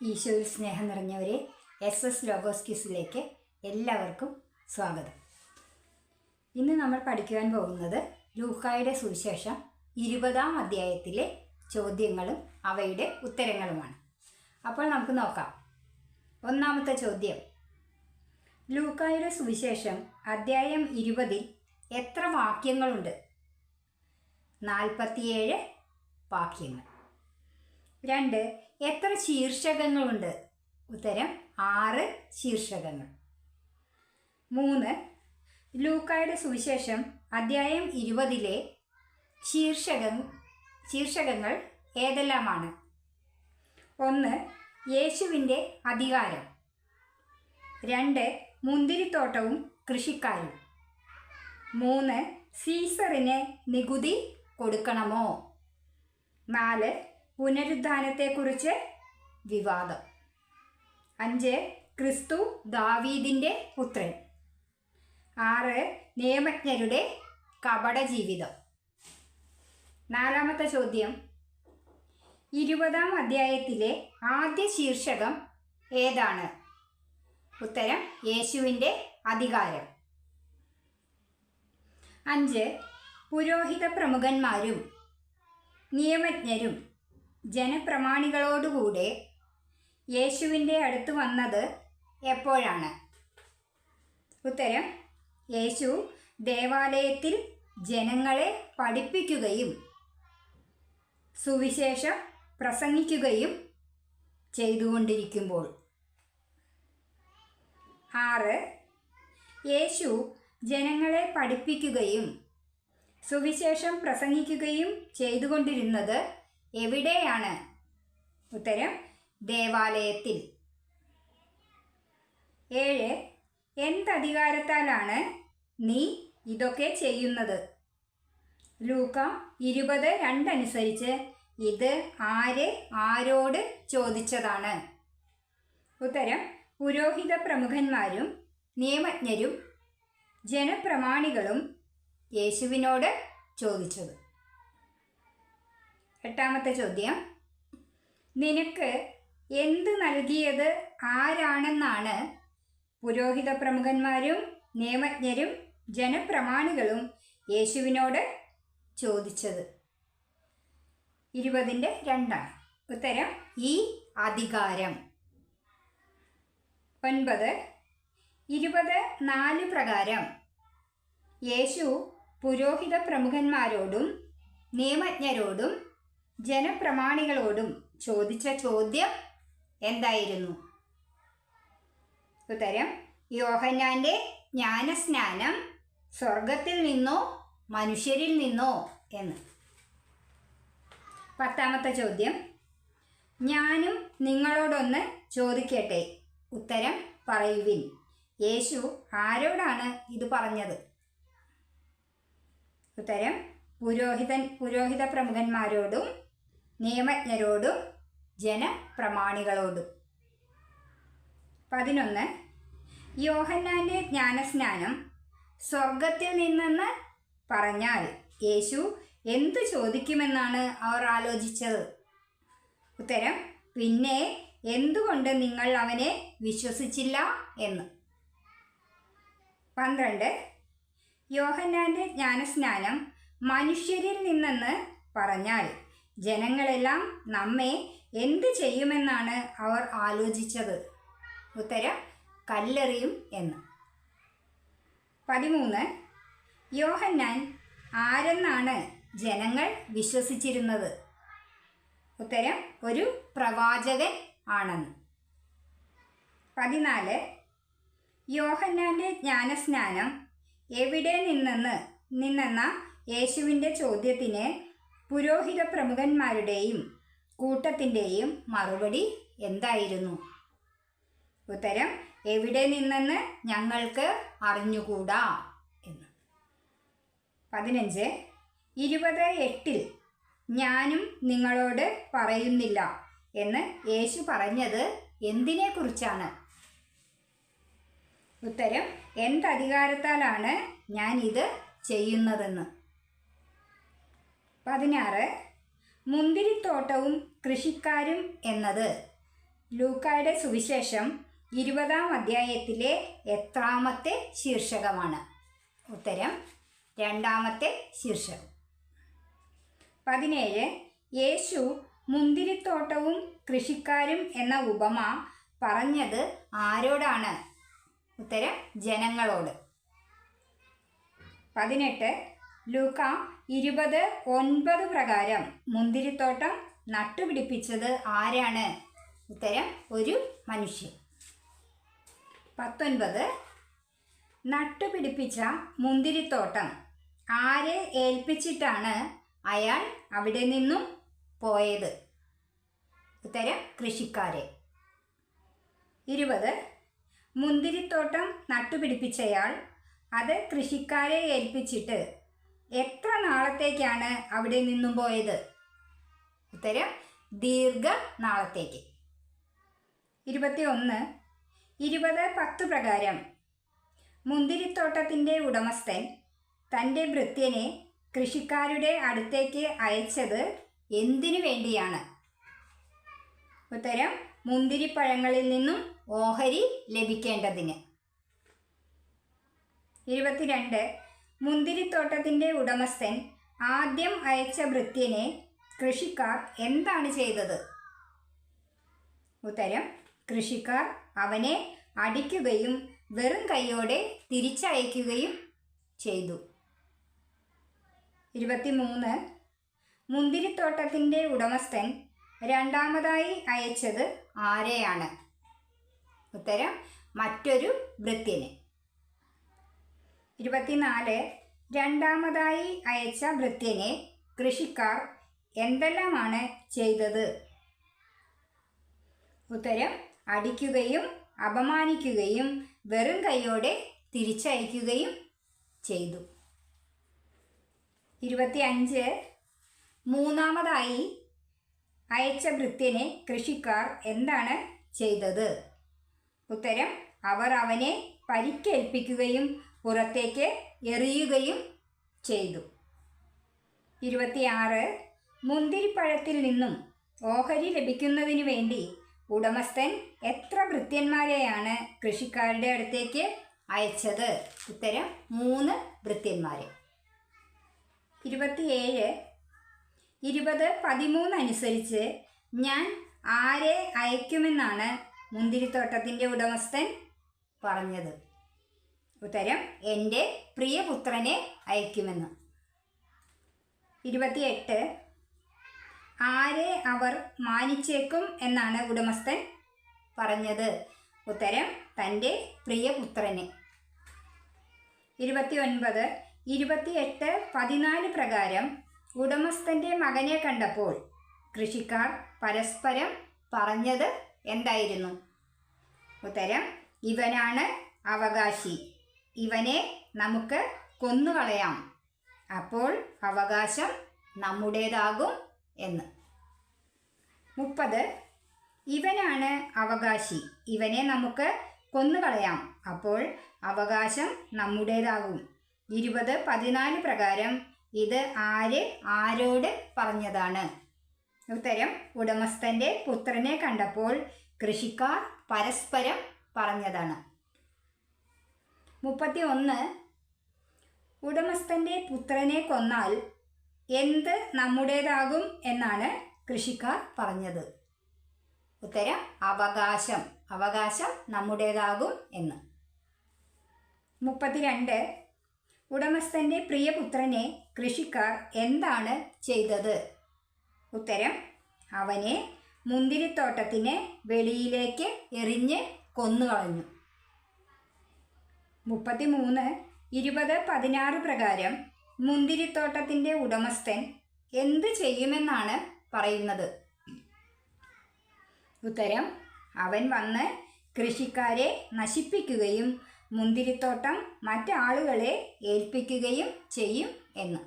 ഈശോയിൽ സ്നേഹം നിറഞ്ഞവരെ, SS logos ക്വിസിലേക്ക് എല്ലാവർക്കും സ്വാഗതം. ഇന്ന് നമ്മൾ പഠിക്കുവാൻ പോകുന്നത് ലൂക്കായുടെ സുവിശേഷം 20-ാം അധ്യായത്തിലെ ചോദ്യങ്ങളും അവയുടെ ഉത്തരങ്ങളുമാണ്. അപ്പോൾ നമുക്ക് നോക്കാം. ഒന്നാമത്തെ ചോദ്യം: ലൂക്കായുടെ സുവിശേഷം അധ്യായം 20-ൽ എത്ര വാക്യങ്ങളുണ്ട്? 47 വാക്യങ്ങൾ. 2. എത്ര ശീർഷകങ്ങളുണ്ട്? ഉത്തരം 6 ശീർഷകങ്ങൾ. 3. ലൂക്കായുടെ സുവിശേഷം അധ്യായം 20-ലെ ശീർഷകങ്ങൾ ഏതെല്ലാമാണ്? 1. യേശുവിൻ്റെ അധികാരം. 2. മുന്തിരിത്തോട്ടവും കൃഷിക്കാരും. 3. സീസറിന് നികുതി കൊടുക്കണമോ? 4. പുനരുദ്ധാനത്തെക്കുറിച്ച് വിവാദം. 5. ക്രിസ്തു ദാവീദിൻ്റെ പുത്രൻ. 6. നിയമജ്ഞരുടെ കപട ജീവിതം. 4-ാമത്തെ ചോദ്യം: 20-ാം അധ്യായത്തിലെ ആദ്യ ശീർഷകം ഏതാണ്? ഉത്തരം യേശുവിൻ്റെ അധികാരം. 5. പുരോഹിത പ്രമുഖന്മാരും നിയമജ്ഞരും ജനപ്രമാണികളോടുകൂടെ യേശുവിൻ്റെ അടുത്ത് വന്നത് എപ്പോഴാണ്? ഉത്തരം യേശു ദേവാലയത്തിൽ ജനങ്ങളെ പഠിപ്പിക്കുകയും സുവിശേഷം പ്രസംഗിക്കുകയും ചെയ്തുകൊണ്ടിരിക്കുമ്പോൾ. 6. യേശു ജനങ്ങളെ പഠിപ്പിക്കുകയും സുവിശേഷം പ്രസംഗിക്കുകയും ചെയ്തുകൊണ്ടിരുന്നത് എവിടെയാണ്? ഉത്തരം ദേവാലയത്തിൽ. 7. എന്തധികാരത്താലാണ് നീ ഇതൊക്കെ ചെയ്യുന്നത്? ലൂക്ക 20:2 അനുസരിച്ച് ഇത് ആരോട് ചോദിച്ചതാണ്? ഉത്തരം പുരോഹിത പ്രമുഖന്മാരും നിയമജ്ഞരും ജനപ്രമാണികളും യേശുവിനോട് ചോദിച്ചത്. 8-ാമത്തെ ചോദ്യം: നിനക്ക് എന്ത് നൽകിയത് ആരാണെന്നാണ് പുരോഹിത പ്രമുഖന്മാരും നിയമജ്ഞരും ജനപ്രമാണികളും യേശുവിനോട് ചോദിച്ചത്? 20:2. ഉത്തരം ഈ അധികാരം. 9. 20:4 പ്രകാരം യേശു പുരോഹിത പ്രമുഖന്മാരോടും നിയമജ്ഞരോടും ജനപ്രമാണികളോടും ചോദിച്ച ചോദ്യം എന്തായിരുന്നു? ഉത്തരം യോഹന്നാൻ്റെ ജ്ഞാനസ്നാനം സ്വർഗത്തിൽ നിന്നോ മനുഷ്യരിൽ നിന്നോ എന്ന്. 10-ാമത്തെ ചോദ്യം: ഞാനും നിങ്ങളോടൊന്ന് ചോദിക്കട്ടെ, ഉത്തരം പറയുവിൻ. യേശു ആരോടാണ് ഇത് പറഞ്ഞത്? ഉത്തരം പുരോഹിത പ്രമുഖന്മാരോടും നിയമജ്ഞരോടും ജനപ്രമാണികളോടും. 11. യോഹന്നാൻ്റെ ജ്ഞാനസ്നാനം സ്വർഗത്തിൽ നിന്നെന്ന് പറഞ്ഞാൽ യേശു എന്തു ചോദിക്കുമെന്നാണ് അവർ ആലോചിച്ചത്? ഉത്തരം പിന്നെ എന്തുകൊണ്ട് നിങ്ങൾ അവനെ വിശ്വസിച്ചില്ല എന്ന്. 12. യോഹന്നാൻ്റെ ജ്ഞാനസ്നാനം മനുഷ്യരിൽ നിന്നെന്ന് പറഞ്ഞാൽ ജനങ്ങളെല്ലാം നമ്മെ എന്ത് ചെയ്യുമെന്നാണ് അവർ ആലോചിച്ചത്? ഉത്തരം കല്ലെറിയും എന്ന്. 13. യോഹന്നാൻ ആരെന്നാണ് ജനങ്ങൾ വിശ്വസിച്ചിരുന്നത്? ഉത്തരം ഒരു പ്രവാചകൻ ആണെന്ന്. 14. യോഹന്നാൻ്റെ ജ്ഞാനസ്നാനം എവിടെ നിന്നെന്ന യേശുവിൻ്റെ ചോദ്യത്തിന് പുരോഹിത പ്രമുഖന്മാരുടെയും കൂട്ടത്തിൻ്റെയും മറുപടി എന്തായിരുന്നു? ഉത്തരം എവിടെ നിന്നെന്ന് ഞങ്ങൾക്ക് അറിഞ്ഞുകൂടാ എന്ന്. 15. 20:8 ഞാനും നിങ്ങളോട് പറയുന്നില്ല എന്ന് യേശു പറഞ്ഞത് എന്തിനെക്കുറിച്ചാണ്? ഉത്തരം എന്തധികാരത്താലാണ് ഞാൻ ഇത് ചെയ്യുന്നതെന്ന്. 16. മുന്തിരിത്തോട്ടവും കൃഷിക്കാരും എന്നത് ലൂക്കായുടെ സുവിശേഷം 20-ാം അധ്യായത്തിലെ എത്രാമത്തെ ശീർഷകമാണ്? ഉത്തരം 2-ാമത്തെ ശീർഷകം. 17. യേശു മുന്തിരിത്തോട്ടവും കൃഷിക്കാരും എന്ന ഉപമ പറഞ്ഞത് ആരോടാണ്? ഉത്തരം ജനങ്ങളോട്. 18. ലൂക്ക 20:9 പ്രകാരം മുന്തിരിത്തോട്ടം നട്ടുപിടിപ്പിച്ചത് ആരാണ്? ഉത്തരം ഒരു മനുഷ്യൻ. 19. നട്ടുപിടിപ്പിച്ച മുന്തിരിത്തോട്ടം ആരെ ഏൽപ്പിച്ചിട്ടാണ് അയാൾ അവിടെ നിന്നും പോയത്? ഉത്തരം കൃഷിക്കാരെ. 20. മുന്തിരിത്തോട്ടം നട്ടുപിടിപ്പിച്ചയാൾ അത് കൃഷിക്കാരെ ഏൽപ്പിച്ചിട്ട് എത്ര നാളത്തേക്കാണ് അവിടെ നിന്നും പോയത്? ഉത്തരം ദീർഘനാളത്തേക്ക്. 21. 20:10 പ്രകാരം മുന്തിരിത്തോട്ടത്തിൻ്റെ ഉടമസ്ഥൻ തൻ്റെ ഭൃത്യനെ കൃഷിക്കാരുടെ അടുത്തേക്ക് അയച്ചത് എന്തിനു വേണ്ടിയാണ്? ഉത്തരം മുന്തിരിപ്പഴങ്ങളിൽ നിന്നും ഓഹരി ലഭിക്കേണ്ടതിന്. 22. മുന്തിരിത്തോട്ടത്തിൻ്റെ ഉടമസ്ഥൻ ആദ്യം അയച്ച ഭൃത്യനെ കൃഷിക്കാർ എന്താണ് ചെയ്തത്? ഉത്തരം കൃഷിക്കാർ അവനെ അടിക്കുകയും വെറും കൈയോടെ തിരിച്ചയക്കുകയും ചെയ്തു. 23. മുന്തിരിത്തോട്ടത്തിൻ്റെ ഉടമസ്ഥൻ രണ്ടാമതായി അയച്ചത് ആരെയാണ്? ഉത്തരം മറ്റൊരു ഭൃത്യനെ. 24. രണ്ടാമതായി അയച്ച ഭൃത്യനെ കൃഷിക്കാർ എന്തെല്ലാമാണ് ചെയ്തത്? ഉത്തരം അടിക്കുകയും അപമാനിക്കുകയും വെറും കൈയോടെ തിരിച്ചയക്കുകയും ചെയ്തു. 25. മൂന്നാമതായി അയച്ച ഭൃത്യനെ കൃഷിക്കാർ എന്താണ് ചെയ്തത്? ഉത്തരം അവർ അവനെ പരിക്കേൽപ്പിക്കുകയും പുറത്തേക്ക് എറിയുകയും ചെയ്തു. 26. മുന്തിരിപ്പഴത്തിൽ നിന്നും ഓഹരി ലഭിക്കുന്നതിന് വേണ്ടി ഉടമസ്ഥൻ എത്ര ഭൃത്യന്മാരെയാണ് കൃഷിക്കാരുടെ അടുത്തേക്ക് അയച്ചത്? ഉത്തരം 3 ഭൃത്യന്മാരെ. 27. 20:13 അനുസരിച്ച് ഞാൻ ആരെ അയക്കുമെന്നാണ് മുന്തിരിത്തോട്ടത്തിൻ്റെ ഉടമസ്ഥൻ പറഞ്ഞത്? ഉത്തരം എൻ്റെ പ്രിയപുത്രനെ അയക്കുമെന്ന്. 28. ആരെ അവർ മാനിച്ചേക്കും എന്നാണ് ഉടമസ്ഥൻ പറഞ്ഞത്? ഉത്തരം തൻ്റെ പ്രിയപുത്രനെ. 29. 28:14 പ്രകാരം ഉടമസ്ഥൻ്റെ മകനെ കണ്ടപ്പോൾ കൃഷിക്കാർ പരസ്പരം പറഞ്ഞത് എന്തായിരുന്നു? ഉത്തരം ഇവനാണ് അവകാശി, ഇവനെ നമുക്ക് കൊന്നുകളയാം, അപ്പോൾ അവകാശം നമ്മുടേതാകും എന്ന്. 30. ഇവനാണ് അവകാശി, ഇവനെ നമുക്ക് കൊന്നുകളയാം, അപ്പോൾ അവകാശം നമ്മുടേതാകും. 20:14 പ്രകാരം ഇത് ആരോട് പറഞ്ഞതാണ്? ഉത്തരം ഉടമസ്ഥൻ്റെ പുത്രനെ കണ്ടപ്പോൾ കൃഷിക്കാർ പരസ്പരം പറഞ്ഞതാണ്. 31. ഉടമസ്ഥൻ്റെ പുത്രനെ കൊന്നാൽ എന്ത് നമ്മുടേതാകും എന്നാണ് കൃഷിക്കാർ പറഞ്ഞത്? ഉത്തരം അവകാശം നമ്മുടേതാകും എന്ന്. 32. ഉടമസ്ഥൻ്റെ പ്രിയപുത്രനെ കൃഷിക്കാർ എന്താണ് ചെയ്തത്? ഉത്തരം അവനെ മുന്തിരിത്തോട്ടത്തിന് വെളിയിലേക്ക് എറിഞ്ഞ് കൊന്നുകളഞ്ഞു. 33. 20:16 പ്രകാരം മുന്തിരിത്തോട്ടത്തിൻ്റെ ഉടമസ്ഥൻ എന്ത് ചെയ്യുമെന്നാണ് പറയുന്നത്? ഉത്തരം അവൻ വന്ന് കൃഷിക്കാരെ നശിപ്പിക്കുകയും മുന്തിരിത്തോട്ടം മറ്റാളുകളെ ഏൽപ്പിക്കുകയും ചെയ്യും എന്ന്.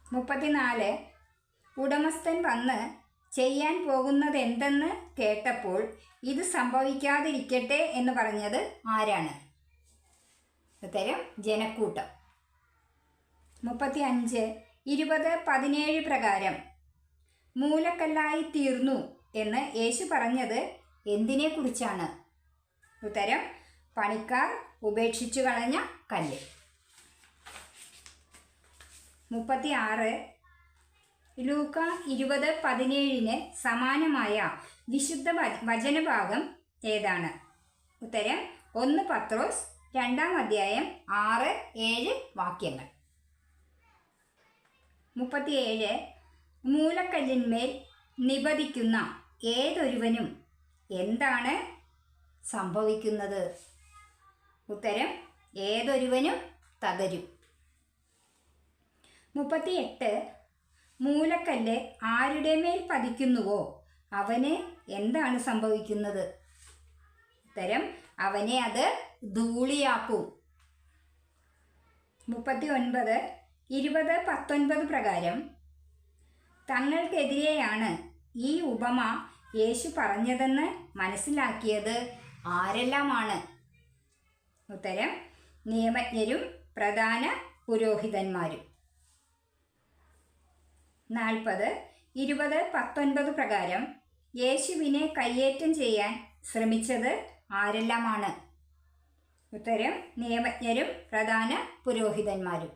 34. ഉടമസ്ഥൻ വന്ന് ചെയ്യാൻ പോകുന്നതെന്തെന്ന് കേട്ടപ്പോൾ ഇത് സംഭവിക്കാതിരിക്കട്ടെ എന്ന് പറഞ്ഞത് ആരാണ്? ഉത്തരം ജനക്കൂട്ടം. 35. 20:17 പ്രകാരം മൂലക്കല്ലായി തീർന്നു എന്ന് യേശു പറഞ്ഞത് എന്തിനെക്കുറിച്ചാണ്? ഉത്തരം പണിക്കാർ ഉപേക്ഷിച്ചു കളഞ്ഞ കല്ല്. 36 ലൂക്ക 20:17 സമാനമായ വിശുദ്ധ വചനഭാഗം ഏതാണ്? ഉത്തരം 1 പത്രോസ് 2-ാം അധ്യായം 6-7 വാക്യങ്ങൾ. 37 മൂലക്കല്ലിന്മേൽ നിപതിക്കുന്ന ഏതൊരുവനും എന്താണ് സംഭവിക്കുന്നത്? ഉത്തരം ഏതൊരുവനും തകരും. 38 മൂലക്കല്ല് ആരുടെ മേൽ പതിക്കുന്നുവോ അവന് എന്താണ് സംഭവിക്കുന്നത്? ഉത്തരം അവനെ അത് ധൂളിയാക്കും. 39 20-19 പ്രകാരം തങ്ങൾക്കെതിരെയാണ് ഈ ഉപമ യേശു പറഞ്ഞതെന്ന് മനസ്സിലാക്കിയത് ആരെല്ലാമാണ്? ഉത്തരം നിയമജ്ഞരും പ്രധാന പുരോഹിതന്മാരും. 40 20-19 പ്രകാരം യേശുവിനെ കയ്യേറ്റം ചെയ്യാൻ ശ്രമിച്ചത് ആരെല്ലാമാണ്? ഉത്തരം നിയമജ്ഞരും പ്രധാന പുരോഹിതന്മാരും.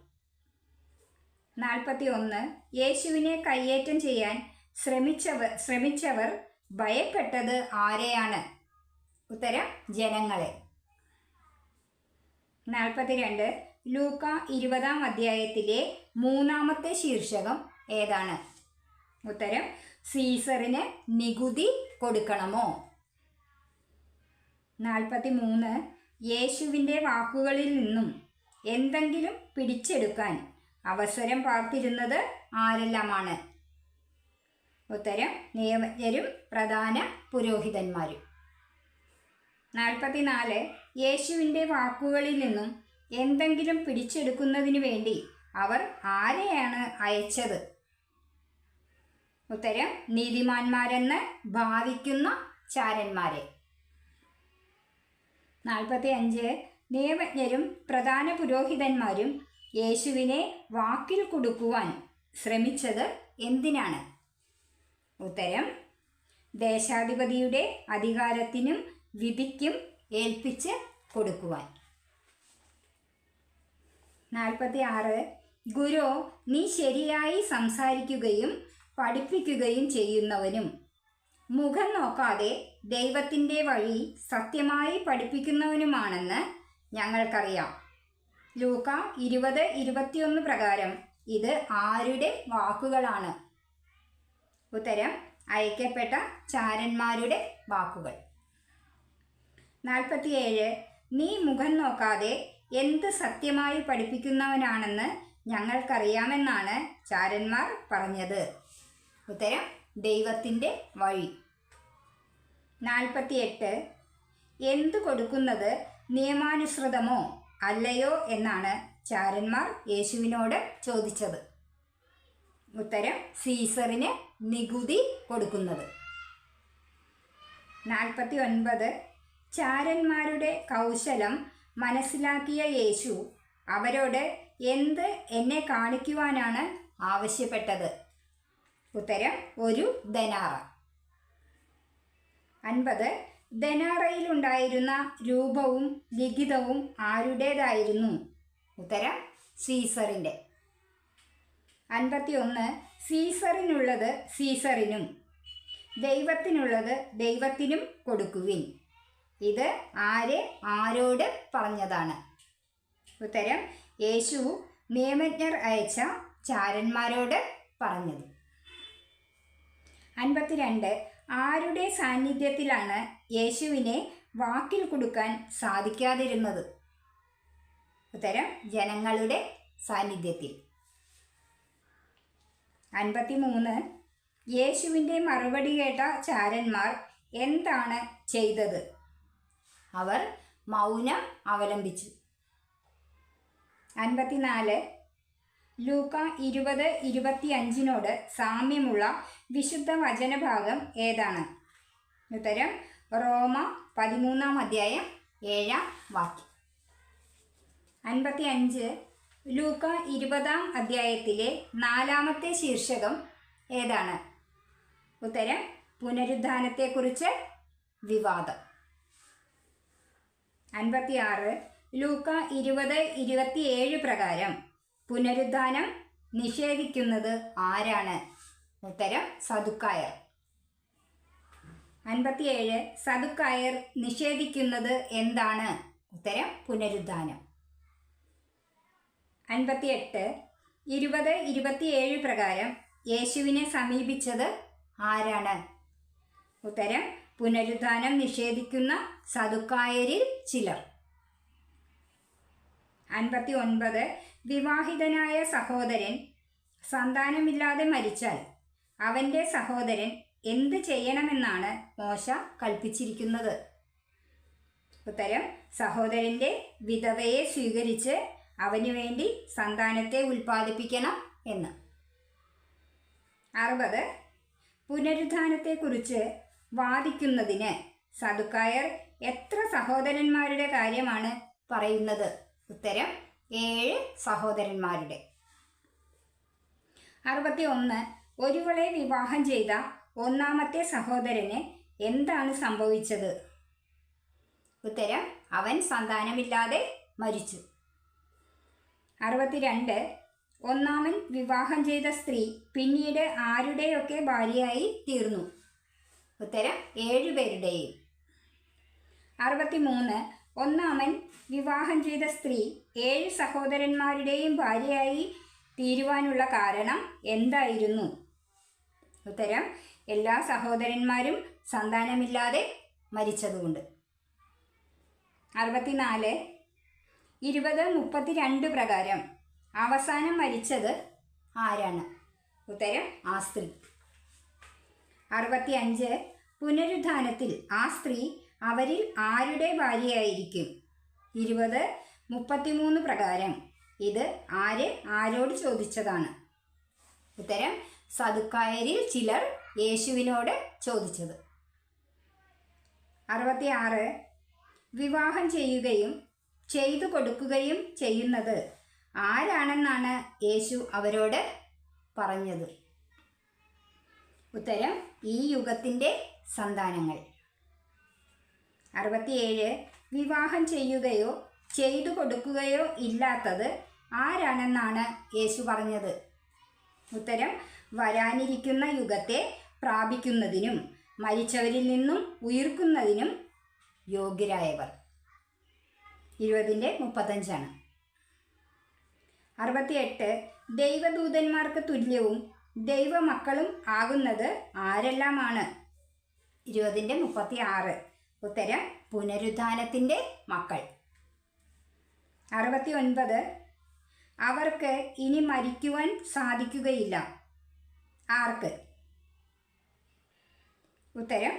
41 യേശുവിനെ കയ്യേറ്റം ചെയ്യാൻ ശ്രമിച്ചവർ ഭയപ്പെട്ടത് ആരെയാണ്? ഉത്തരം ജനങ്ങളെ. 42 ലൂക്ക 20-ാം അധ്യായത്തിലെ 3-ാമത്തെ ശീർഷകം ഏതാണ്? ഉത്തരം സീസറിന് നികുതി കൊടുക്കണമോ? 43 യേശുവിൻ്റെ വാക്കുകളിൽ നിന്നും എന്തെങ്കിലും പിടിച്ചെടുക്കാൻ അവസരം പാർത്തിരുന്നത് ആരെല്ലാമാണ്? ഉത്തരം നിയമജ്ഞരും പ്രധാന പുരോഹിതന്മാരും. 44 യേശുവിൻ്റെ വാക്കുകളിൽ നിന്നും എന്തെങ്കിലും പിടിച്ചെടുക്കുന്നതിന് വേണ്ടി അവർ ആരെയാണ് അയച്ചത്? ഉത്തരം നീതിമാന്മാരെന്ന് ഭാവിക്കുന്ന ചാരന്മാരെ. 45 നിയമജ്ഞരും പ്രധാന പുരോഹിതന്മാരും യേശുവിനെ വാക്കിൽ കുടുക്കുവാൻ ശ്രമിച്ചത് എന്തിനാണ്? ഉത്തരം ദേശാധിപതിയുടെ അധികാരത്തിനും വിധിക്കും ഏൽപ്പിച്ച് കൊടുക്കുവാൻ. 46 ഗുരു നീ ശരിയായി സംസാരിക്കുകയും പഠിപ്പിക്കുകയും ചെയ്യുന്നവനും മുഖം നോക്കാതെ ദൈവത്തിൻ്റെ വഴി സത്യമായി പഠിപ്പിക്കുന്നവനുമാണെന്ന് ഞങ്ങൾക്കറിയാം. ലൂക്ക 20:21 പ്രകാരം ഇത് ആരുടെ വാക്കുകളാണ്? ഉത്തരം അയക്കപ്പെട്ട ചാരന്മാരുടെ വാക്കുകൾ. 47 നീ മുഖം നോക്കാതെ എന്ത് സത്യമായി പഠിപ്പിക്കുന്നവനാണെന്ന് ഞങ്ങൾക്കറിയാമെന്നാണ് ചാരന്മാർ പറഞ്ഞത്. ഉത്തരം ദൈവത്തിൻ്റെ വഴി. 48 എന്തു കൊടുക്കുന്നത് നിയമാനുസൃതമോ അല്ലയോ എന്നാണ് ചാരന്മാർ യേശുവിനോട് ചോദിച്ചത്. ഉത്തരം സീസറിന് നികുതി കൊടുക്കുന്നത്. 49 ചാരന്മാരുടെ കൗശലം മനസ്സിലാക്കിയ യേശു അവരോട് എന്ത് എന്നെ കാണിക്കുവാനാണ് ആവശ്യപ്പെട്ടത്? ഉത്തരം ഒരു ദനാറ. 50 ദനാറയിലുണ്ടായിരുന്ന രൂപവും ലിഖിതവും ആരുടേതായിരുന്നു? ഉത്തരം സീസറിൻ്റെ. 51 സീസറിനുള്ളത് സീസറിനും ദൈവത്തിനുള്ളത് ദൈവത്തിനും കൊടുക്കുവിൻ. ഇത് ആരോട് പറഞ്ഞതാണ്? ഉത്തരം യേശു നിയമജ്ഞർ അയച്ച ചാരന്മാരോട് പറഞ്ഞത്. 52 ആരുടെ സാന്നിധ്യത്തിലാണ് യേശുവിനെ വാക്കിൽ കൊടുക്കാൻ സാധിക്കാതിരുന്നത്? ഉത്തരം ജനങ്ങളുടെ സാന്നിധ്യത്തിൽ. 53 യേശുവിൻ്റെ മറുപടി കേട്ട ചാരന്മാർ എന്താണ് ചെയ്തത്? അവർ മൗനം അവലംബിച്ചു. 54 ലൂക്ക 20:25 സാമ്യമുള്ള വിശുദ്ധ വചനഭാഗം ഏതാണ്? ഉത്തരം റോമ 13-ാം അധ്യായം 7-ാം വാക്യം. 55 ലൂക്ക 20-ാം അധ്യായത്തിലെ 4-ാമത്തെ ശീർഷകം ഏതാണ്? ഉത്തരം പുനരുദ്ധാനത്തെക്കുറിച്ച് വിവാദം. 56 ലൂക്ക 20:27 പ്രകാരം പുനരുദ്ധാനം നിഷേധിക്കുന്നത് ആരാണ്? ഉത്തരം സദുക്കായർ. 57 സദുക്കായർ നിഷേധിക്കുന്നത് എന്താണ്? ഉത്തരം പുനരുദ്ധാനം. 58 20:27 പ്രകാരം യേശുവിനെ സമീപിച്ചത് ആരാണ്? ഉത്തരം പുനരുദ്ധാനം നിഷേധിക്കുന്ന സദുക്കായരിൽ ചിലർ. 59 വിവാഹിതനായ സഹോദരൻ സന്താനമില്ലാതെ മരിച്ചാൽ അവൻ്റെ സഹോദരൻ എന്ത് ചെയ്യണമെന്നാണ് മോശ കൽപ്പിച്ചിരിക്കുന്നത്? ഉത്തരം സഹോദരൻ്റെ വിധവയെ സ്വീകരിച്ച് അവന് വേണ്ടി സന്താനത്തെ ഉൽപ്പാദിപ്പിക്കണം എന്ന്. 60 പുനരുദ്ധാനത്തെക്കുറിച്ച് വാദിക്കുന്നതിന് സദുക്കായർ എത്ര സഹോദരന്മാരുടെ കാര്യമാണ് പറയുന്നത്? ഉത്തരം 7 സഹോദരന്മാരുടെ. 61 ഒരുവളെ വിവാഹം ചെയ്ത ഒന്നാമത്തെ സഹോദരന് എന്താണ് സംഭവിച്ചത്? ഉത്തരം അവൻ സന്താനമില്ലാതെ മരിച്ചു. 62 ഒന്നാമൻ വിവാഹം ചെയ്ത സ്ത്രീ പിന്നീട് ആരുടെയൊക്കെ ഭാര്യയായി തീർന്നു? ഉത്തരം 7 പേരുടെയും. 63 ഒന്നാമൻ വിവാഹം ചെയ്ത സ്ത്രീ 7 സഹോദരന്മാരുടെയും ഭാര്യയായി തീരുവാനുള്ള കാരണം എന്തായിരുന്നു? ഉത്തരം എല്ലാ സഹോദരന്മാരും സന്താനമില്ലാതെ മരിച്ചതുകൊണ്ട്. 64 20:32 പ്രകാരം അവസാനം മരിച്ചത് ആരാണ്? ഉത്തരം ആ സ്ത്രീ. 65 പുനരുദ്ധാനത്തിൽ ആ സ്ത്രീ അവരിൽ ആരുടെ ഭാര്യയായിരിക്കും? 20:33 പ്രകാരം ഇത് ആരോട് ചോദിച്ചതാണ്? ഉത്തരം സദുക്കായരിൽ ചിലർ യേശുവിനോട് ചോദിച്ചത്. 66 വിവാഹം ചെയ്യുകയും ചെയ്തു കൊടുക്കുകയും ചെയ്യുന്നത് ആരാണെന്നാണ് യേശു അവരോട് പറഞ്ഞത്? ഉത്തരം ഈ യുഗത്തിൻ്റെ സന്താനങ്ങൾ. 67 വിവാഹം ചെയ്യുകയോ ചെയ്തു കൊടുക്കുകയോ ഇല്ലാത്തത് ആരാണെന്നാണ് യേശു പറഞ്ഞത്? ഉത്തരം വരാനിരിക്കുന്ന യുഗത്തെ പ്രാപിക്കുന്നതിനും മരിച്ചവരിൽ നിന്നും ഉയിർക്കുന്നതിനും യോഗ്യരായവർ. 20:35. 68 ദൈവദൂതന്മാർക്ക് തുല്യവും ദൈവമക്കളും ആകുന്നത് ആരെല്ലാമാണ്? 20:36. ഉത്തരം പുനരുദ്ധാനത്തിൻ്റെ മക്കൾ. 69 അവർക്ക് ഇനി മരിക്കുവാൻ സാധിക്കുകയില്ല. ആർക്ക്? ഉത്തരം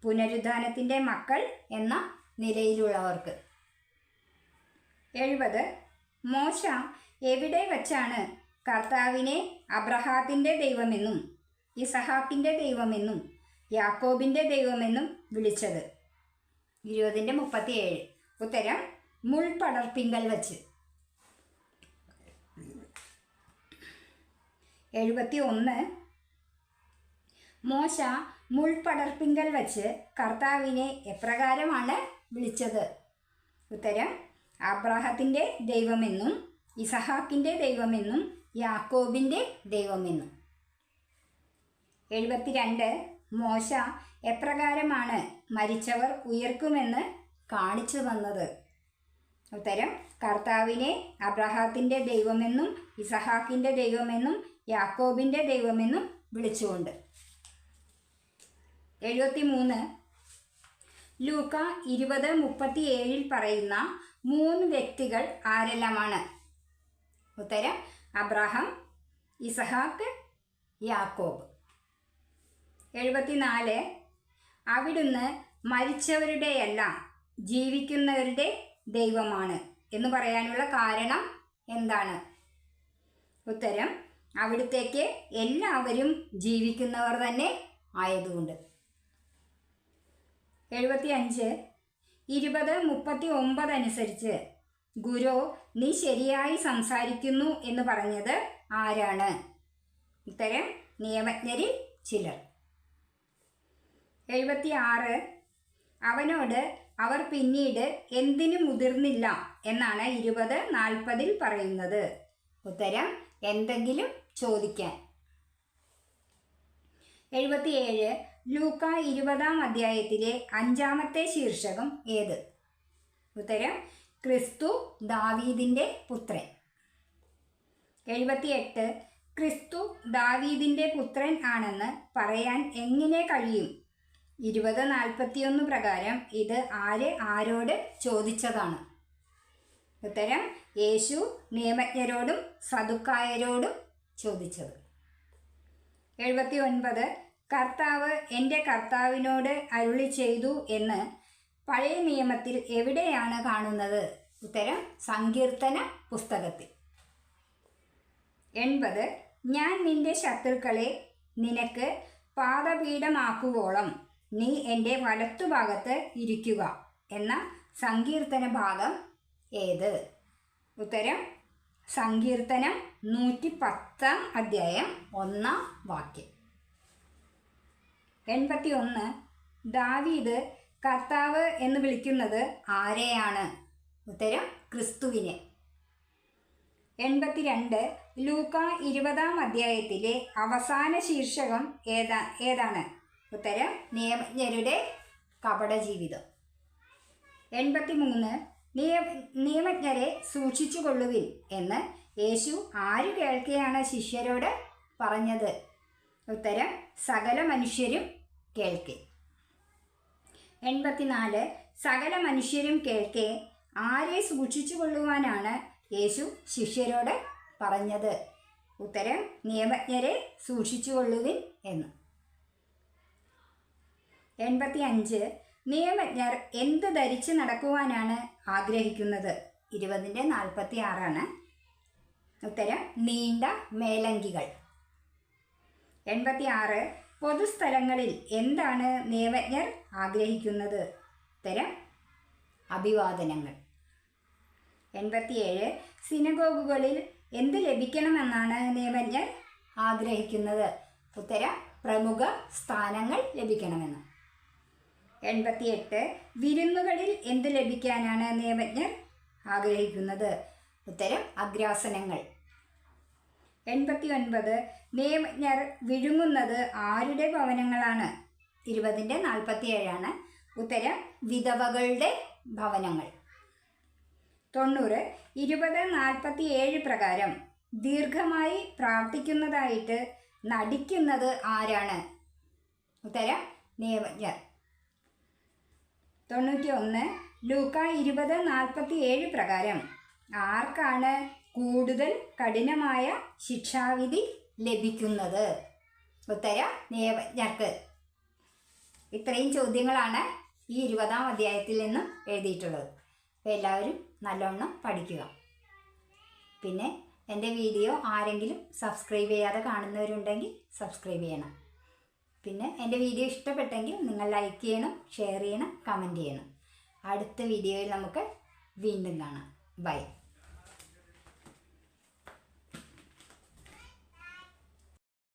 പുനരുദ്ധാനത്തിൻ്റെ മക്കൾ എന്ന നിലയിലുള്ളവർക്ക്. 70 മോശ എവിടെ വച്ചാണ് കർത്താവിനെ അബ്രഹാത്തിൻ്റെ ദൈവമെന്നും ഇസഹാക്കിൻ്റെ ദൈവമെന്നും യാക്കോബിൻ്റെ ദൈവമെന്നും വിളിച്ചത്? 20:37. ഉത്തരം മുൾപടർപ്പിങ്കൽ വച്ച്. 71 മോശ മുൾപടർപ്പിങ്കൽ വച്ച് കർത്താവിനെ എപ്രകാരമാണ് വിളിച്ചത്? ഉത്തരം അബ്രാഹത്തിൻ്റെ ദൈവമെന്നും ഇസഹാക്കിൻ്റെ ദൈവമെന്നും യാക്കോബിൻ്റെ ദൈവമെന്നും. 72 മോശ എപ്രകാരമാണ് മരിച്ചവർ ഉയർക്കുമെന്ന് കാണിച്ചു തന്നത്? ഉത്തരം കർത്താവിനെ അബ്രഹാത്തിൻ്റെ ദൈവമെന്നും ഇസഹാക്കിൻ്റെ ദൈവമെന്നും യാക്കോബിൻ്റെ ദൈവമെന്നും വിളിച്ചുകൊണ്ട്. 73 ലൂക്ക 20:37 പറയുന്ന 3 വ്യക്തികൾ ആരെല്ലാമാണ്? ഉത്തരം അബ്രഹാം, ഇസഹാക്ക്, യാക്കോബ്. 74 അവിടുന്ന് മരിച്ചവരുടെയല്ല ജീവിക്കുന്നവരുടെ ദൈവമാണ് എന്ന് പറയാനുള്ള കാരണം എന്താണ്? ഉത്തരം അവിടുത്തേക്ക് എല്ലാവരും ജീവിക്കുന്നവർ തന്നെ ആയതുകൊണ്ട്. 75 20:39 അനുസരിച്ച് ഗുരു നീ ശരിയായി സംസാരിക്കുന്നു എന്ന് പറഞ്ഞത് ആരാണ്? ഉത്തരം നിയമജ്ഞരിൽ ചിലർ. 76 അവനോട് അവർ പിന്നീട് എന്തിനു മുതിർന്നില്ല എന്നാണ് 20:40 പറയുന്നത്. ഉത്തരം എന്തെങ്കിലും ചോദിക്കാൻ. 77 ലൂക്ക 20-ാം അധ്യായത്തിലെ 5-ാമത്തെ ശീർഷകം ഏത്? ഉത്തരം ക്രിസ്തു ദാവീദിൻ്റെ പുത്രൻ. 78 ക്രിസ്തു ദാവീദിൻ്റെ പുത്രൻ ആണെന്ന് പറയാൻ എങ്ങനെ കഴിയും? 20:41 പ്രകാരം ഇത് ആരോട് ചോദിച്ചതാണ്? ഉത്തരം യേശു നിയമജ്ഞരോടും സദുക്കായരോടും ചോദിച്ചത്. 79 കർത്താവ് എൻ്റെ കർത്താവിനോട് അരുളി ചെയ്തു എന്ന് പഴയ നിയമത്തിൽ എവിടെയാണ് കാണുന്നത്? ഉത്തരം സങ്കീർത്തന പുസ്തകത്തിൽ. 80 ഞാൻ നിന്റെ ശത്രുക്കളെ നിനക്ക് പാദപീഠമാക്കുവോളം നീ എൻ്റെ വലത്തുഭാഗത്ത് ഇരിക്കുക എന്ന സങ്കീർത്തന ഭാഗം ഏത്? ഉത്തരം സങ്കീർത്തനം 110-ാം അധ്യായം 1-ാം വാക്യം. 81 ദാവീദ് കർത്താവ് എന്ന് വിളിക്കുന്നത് ആരെയാണ്? ഉത്തരം ക്രിസ്തുവിനെ. 82 ലൂക്ക 20-ാം അധ്യായത്തിലെ അവസാന ശീർഷകം ഏതാണ്? ഉത്തരം നിയമജ്ഞരുടെ കപടജീവിതം. 83 നിയമജ്ഞരെ സൂക്ഷിച്ചുകൊള്ളുവിൻ എന്ന് യേശു ആര് കേൾക്കെയാണ് ശിഷ്യരോട് പറഞ്ഞത്? ഉത്തരം സകല മനുഷ്യരും കേൾക്കെ. 84 സകല മനുഷ്യരും കേൾക്കെ ആരെ സൂക്ഷിച്ചുകൊള്ളുവാനാണ് യേശു ശിഷ്യരോട് പറഞ്ഞത്? ഉത്തരം നിയമജ്ഞരെ സൂക്ഷിച്ചുകൊള്ളുവിൻ എന്ന്. 85 നിയമജ്ഞർ എന്ത് ധരിച്ച് നടക്കുവാനാണ് ആഗ്രഹിക്കുന്നത്? 20:46 ഉത്തരം നീണ്ട മേലങ്കികൾ. 86 പൊതുസ്ഥലങ്ങളിൽ എന്താണ് നിയമജ്ഞർ ആഗ്രഹിക്കുന്നത്? ഉത്തരം അഭിവാദനങ്ങൾ. 87 സിനഗോഗുകളിൽ എന്ത് ലഭിക്കണമെന്നാണ് നിയമജ്ഞർ ആഗ്രഹിക്കുന്നത്? ഉത്തരം പ്രമുഖ സ്ഥാനങ്ങൾ ലഭിക്കണമെന്ന്. 88 വിരുന്നുകളിൽ എന്ത് ലഭിക്കാനാണ് നിയമജ്ഞർ ആഗ്രഹിക്കുന്നത്? ഉത്തരം അഗ്രാസനങ്ങൾ. 89 നിയമജ്ഞർ വിഴുങ്ങുന്നത് ആരുടെ ഭവനങ്ങളാണ്? 20:47 ഉത്തരം വിധവകളുടെ ഭവനങ്ങൾ. 90 20:47 പ്രകാരം ദീർഘമായി പ്രാർത്ഥിക്കുന്നതായിട്ട് നടിക്കുന്നത് ആരാണ്? ഉത്തരം നിയമജ്ഞർ. 91 ലൂക്ക 20:47 പ്രകാരം ആർക്കാണ് കൂടുതൽ കഠിനമായ ശിക്ഷാവിധി ലഭിക്കുന്നത്? ഉത്തരം നിയമജ്ഞർക്ക്. ഇത്രയും ചോദ്യങ്ങളാണ് ഈ 20-ാം അധ്യായത്തിൽ നിന്നും എഴുതിയിട്ടുള്ളത്. അപ്പോൾ എല്ലാവരും നല്ലോണം പഠിക്കുക. പിന്നെ എൻ്റെ വീഡിയോ ആരെങ്കിലും സബ്സ്ക്രൈബ് ചെയ്യാതെ കാണുന്നവരുണ്ടെങ്കിൽ സബ്സ്ക്രൈബ് ചെയ്യണം. പിന്നെ എൻ്റെ വീഡിയോ ഇഷ്ടപ്പെട്ടെങ്കിൽ നിങ്ങൾ ലൈക്ക് ചെയ്യണം, ഷെയർ ചെയ്യണം, കമൻറ്റ് ചെയ്യണം. അടുത്ത വീഡിയോയിൽ നമുക്ക് വീണ്ടും കാണാം. ബൈ.